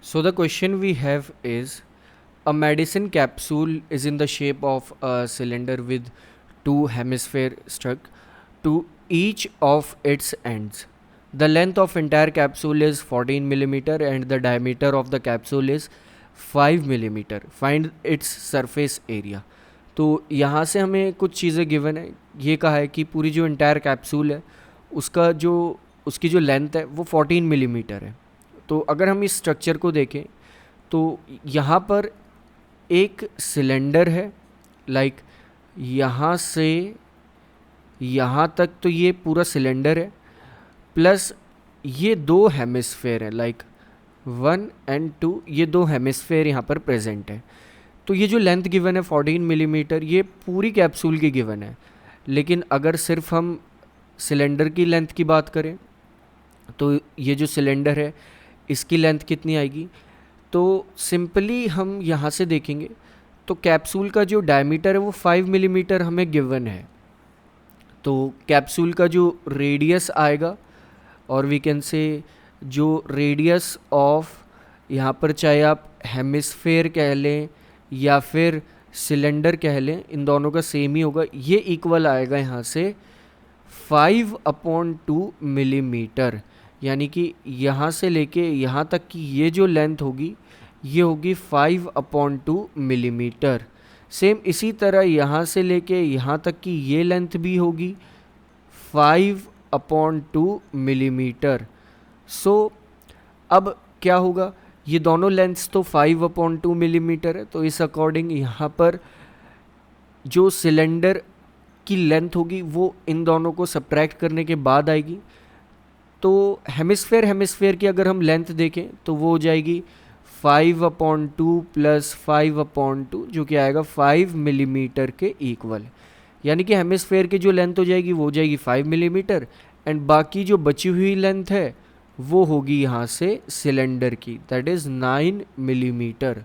So the question we have is, a medicine capsule is in the shape of a cylinder with two hemisphere stuck to each of its ends. The length of entire capsule is 14 millimeter and the diameter of the capsule is 5 millimeter. Find its surface area. तो यहाँ से हमें कुछ चीज़ें given है. ये कहा है कि पूरी जो इंटायर कैप्सूल है उसका जो उसकी जो लेंथ है वो 14 मिलीमीटर है. तो अगर हम इस स्ट्रक्चर को देखें तो यहाँ पर एक सिलेंडर है, लाइक यहाँ से यहाँ तक तो ये पूरा सिलेंडर है, प्लस ये दो हेमिस्फेयर है, लाइक 1 एंड 2, ये दो हेमिस्फेयर यहाँ पर प्रेजेंट है. तो ये जो लेंथ गिवन है 14 मिलीमीटर, ये पूरी कैप्सूल की गिवन है. लेकिन अगर सिर्फ हम सिलेंडर की लेंथ की बात करें तो ये जो सिलेंडर है इसकी लेंथ कितनी आएगी. तो सिंपली हम यहाँ से देखेंगे तो कैप्सूल का जो डायमीटर है वो 5 मिलीमीटर हमें गिवन है. तो कैप्सूल का जो रेडियस आएगा, और वी कैन से जो रेडियस ऑफ, यहाँ पर चाहे आप हेमिस्फेयर कह लें या फिर सिलेंडर कह लें, इन दोनों का सेम ही होगा. ये इक्वल आएगा यहाँ से 5/2 मिलीमीटर. यानी कि यहाँ से लेके यहाँ तक की ये जो लेंथ होगी ये होगी 5/2 मिलीमीटर. सेम इसी तरह यहाँ से लेके यहाँ तक की ये लेंथ भी होगी 5/2 मिलीमीटर. सो अब क्या होगा, ये दोनों लेंथ्स तो 5/2 मिलीमीटर है, तो इस अकॉर्डिंग यहाँ पर जो सिलेंडर की लेंथ होगी वो इन दोनों को सब्ट्रैक्ट करने के बाद आएगी. तो हेमिस्फेयर की अगर हम लेंथ देखें तो वो हो जाएगी 5/2 प्लस 5/2, जो कि आएगा 5 मिलीमीटर के इक्वल. यानी कि हेमिस्फेयर की जो लेंथ हो जाएगी वो हो जाएगी 5 मिलीमीटर, एंड बाकी जो बची हुई लेंथ है वो होगी यहाँ से सिलेंडर की, दैट इज़ 9 मिलीमीटर.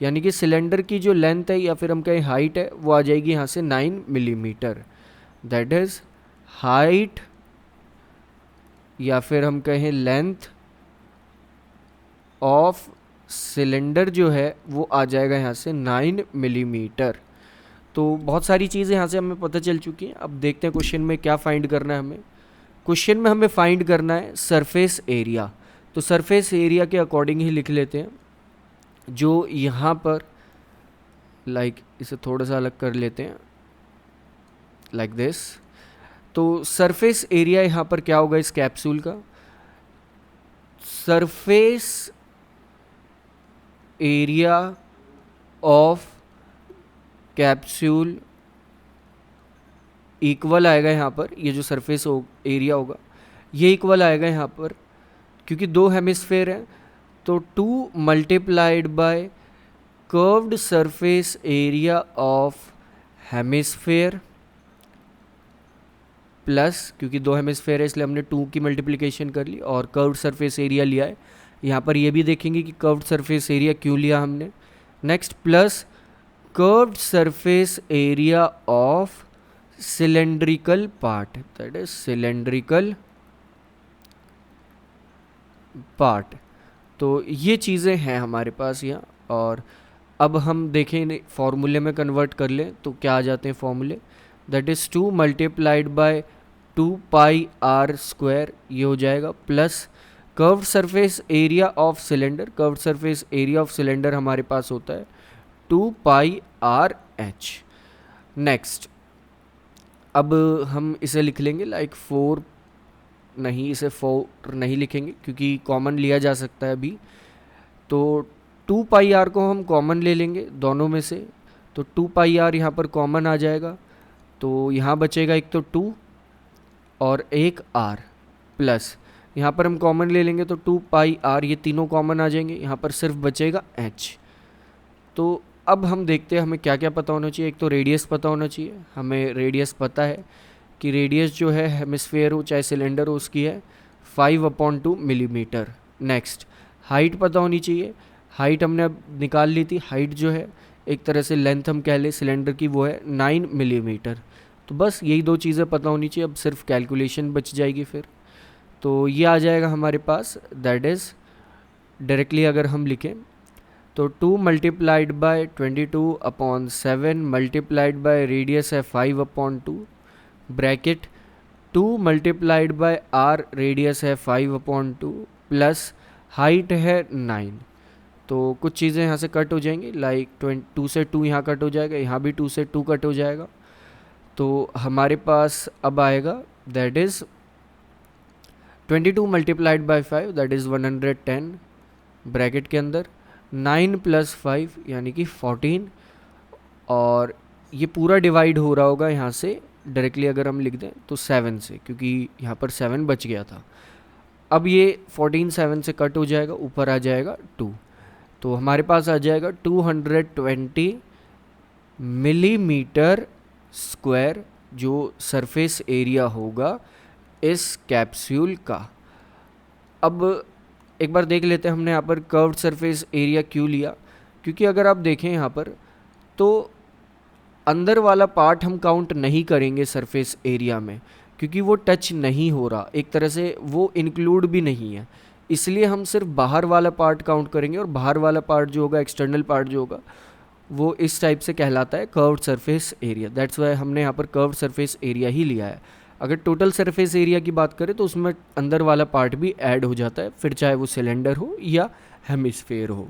यानी कि सिलेंडर की जो लेंथ है या फिर हम कहें हाइट है वो आ जाएगी यहाँ से 9 मिलीमीटर. दैट इज़ हाइट या फिर हम कहें लेंथ ऑफ सिलेंडर जो है वो आ जाएगा यहाँ से 9 मिलीमीटर. तो बहुत सारी चीज़ें यहाँ से हमें पता चल चुकी हैं. अब देखते हैं क्वेश्चन में क्या फाइंड करना है हमें. क्वेश्चन में हमें फाइंड करना है सरफेस एरिया. तो सरफेस एरिया के अकॉर्डिंग ही लिख लेते हैं. जो यहाँ पर लाइक इसे थोड़ा सा अलग कर लेते हैं, लाइक दिस. तो सरफेस एरिया यहाँ पर क्या होगा इस कैप्सूल का, surface area of capsule equal आएगा यहाँ पर, ये जो सरफेस एरिया होगा ये इक्वल आएगा यहाँ पर, क्योंकि दो हेमिस्फेयर हैं. तो 2 multiplied bye curved surface area of hemisphere plus, क्योंकि दो हेमिस्फेयर है इसलिए हमने 2 की मल्टीप्लिकेशन कर ली और कर्व्ड सरफेस एरिया लिया है. यहाँ पर ये भी देखेंगे कि कर्व्ड सरफेस एरिया क्यों लिया हमने. Next plus curved surface area of cylindrical part, that is cylindrical part. तो ये चीज़ें हैं हमारे पास यहाँ. और अब हम देखें इन्हें फॉर्मूले में कन्वर्ट कर लें तो क्या आ जाते हैं फॉर्मूले, that is 2 multiplied bye 2πr², ये हो जाएगा, plus curved surface area of cylinder. Curved surface area of cylinder हमारे पास होता है 2πrh. नेक्स्ट अब हम इसे लिख लेंगे लाइक 4, नहीं इसे 4 नहीं लिखेंगे क्योंकि कॉमन लिया जा सकता है अभी. तो 2πr को हम कॉमन ले लेंगे दोनों में से. तो 2πr यहाँ पर कॉमन आ जाएगा, तो यहाँ बचेगा एक तो 2 और एक r, प्लस यहाँ पर हम कॉमन ले लेंगे तो 2πr, ये तीनों कॉमन आ जाएंगे, यहाँ पर सिर्फ बचेगा h. तो अब हम देखते हैं हमें क्या क्या पता होना चाहिए. एक तो रेडियस पता होना चाहिए. हमें रेडियस पता है कि रेडियस जो है हेमिस्फेयर हो चाहे सिलेंडर हो उसकी है 5/2 मिलीमीटर. नेक्स्ट हाइट पता होनी चाहिए. हाइट हमने अब निकाल ली थी. हाइट जो है एक तरह से लेंथ हम कह लें सिलेंडर की, वो है 9 मिलीमीटर. तो बस यही दो चीज़ें पता होनी चाहिए. अब सिर्फ कैलकुलेशन बच जाएगी फिर. तो ये आ जाएगा हमारे पास, दैट इज़ डायरेक्टली अगर हम लिखें तो 2 multiplied by 22/7 multiplied by radius है 5/2 bracket 2 multiplied by R radius है 5/2 प्लस हाइट है 9। तो कुछ चीज़ें यहाँ से कट हो जाएंगी, लाइक 2 से 2 यहाँ कट हो जाएगा, यहाँ भी 2 से 2 कट हो जाएगा। तो हमारे पास अब आएगा that is 22 multiplied by 5 that is 110 bracket के अंदर 9 + 5 यानी कि 14, और ये पूरा डिवाइड हो रहा होगा यहाँ से डायरेक्टली अगर हम लिख दें तो 7 से, क्योंकि यहाँ पर 7 बच गया था। अब ये 14 7 से कट हो जाएगा, ऊपर आ जाएगा 2, तो हमारे पास आ जाएगा 220 मिलीमीटर स्क्वायर जो सरफेस एरिया होगा इस कैप्सूल का। अब एक बार देख लेते हैं हमने यहाँ पर कर्व्ड सरफेस एरिया क्यों लिया, क्योंकि अगर आप देखें यहाँ पर तो अंदर वाला पार्ट हम काउंट नहीं करेंगे सरफेस एरिया में, क्योंकि वो टच नहीं हो रहा, एक तरह से वो इंक्लूड भी नहीं है, इसलिए हम सिर्फ बाहर वाला पार्ट काउंट करेंगे। और बाहर वाला पार्ट जो होगा, एक्सटर्नल पार्ट जो होगा, वो इस टाइप से कहलाता है curved surface area. That's why हमने यहाँ पर कर्व्ड सरफेस एरिया ही लिया है। अगर टोटल सरफेस एरिया की बात करें तो उसमें अंदर वाला पार्ट भी ऐड हो जाता है, फिर चाहे वो सिलेंडर हो या हेमिस्फेयर हो।